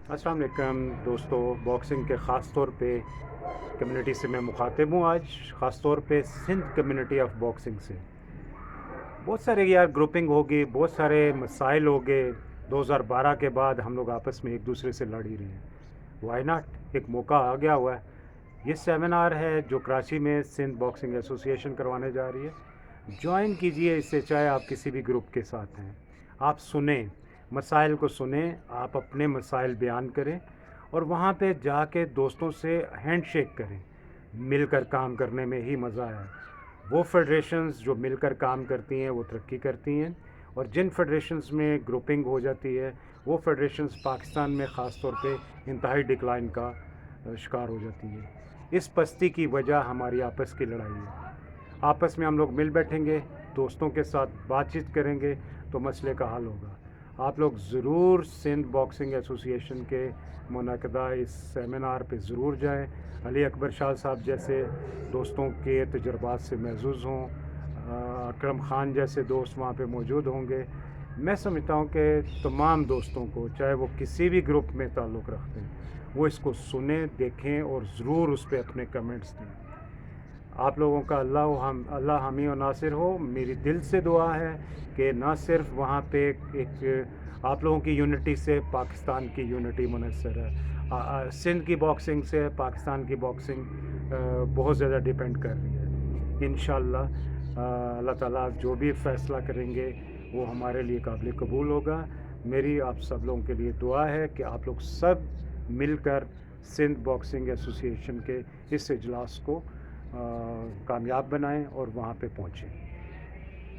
अस्सलाम वालेकुम दोस्तों, बॉक्सिंग के ख़ास तौर पे कम्युनिटी से मैं मुखातिब हूँ आज, ख़ास तौर पे सिंध कम्युनिटी ऑफ बॉक्सिंग से। बहुत सारे यार ग्रुपिंग होगी, बहुत सारे मसाइल हो गए। 2012 के बाद हम लोग आपस में एक दूसरे से लड़ ही रहे हैं। वाई नॉट, एक मौका आ गया हुआ है। ये सेमिनार है जो कराची में सिंध बॉक्सिंग एसोसिएशन करवाने जा रही है। ज्वाइन कीजिए इससे, चाहे आप किसी भी ग्रुप के साथ हैं। आप सुने, मसाइल को सुने, आप अपने मसाइल बयान करें और वहाँ पे जाके दोस्तों से हैंडशेक करें। मिलकर काम करने में ही मज़ा है। वो फेडरेशंस जो मिलकर काम करती हैं वो तरक्की करती हैं, और जिन फेडरेशंस में ग्रुपिंग हो जाती है वो फेडरेशंस पाकिस्तान में ख़ास तौर पे इंतहाई डिक्लाइन का शिकार हो जाती है। इस पस्ती की वजह हमारी आपस की लड़ाई है। आपस में हम लोग मिल बैठेंगे, दोस्तों के साथ बातचीत करेंगे तो मसले का हल होगा। आप लोग ज़रूर सिंध बॉक्सिंग एसोसिएशन के मुनक़दा इस सेमिनार पे ज़रूर जाएं। अली अकबर शाह साहब जैसे दोस्तों के तजुर्बात से महजूज़ हों, अकरम ख़ान जैसे दोस्त वहाँ पे मौजूद होंगे। मैं समझता हूँ कि तमाम दोस्तों को, चाहे वो किसी भी ग्रुप में ताल्लुक़ रखते हैं, वो इसको सुनें, देखें और ज़रूर उस पर अपने कमेंट्स दें। आप लोगों का अल्लाह हामी और नासिर हो। मेरी दिल से दुआ है कि ना सिर्फ वहाँ पे एक आप लोगों की यूनिटी से पाकिस्तान की यूनिटी मुनस्सर है। सिंध की बॉक्सिंग से पाकिस्तान की बॉक्सिंग बहुत ज़्यादा डिपेंड कर रही है। इंशाअल्लाह अल्लाह ताला जो भी फ़ैसला करेंगे वो हमारे लिए काबिल कबूल होगा। मेरी आप सब लोगों के लिए दुआ है कि आप लोग सब मिलकर सिंध बॉक्सिंग एसोसिएशन के इस इजलास को कामयाब बनाएं और वहाँ पे पहुँचें।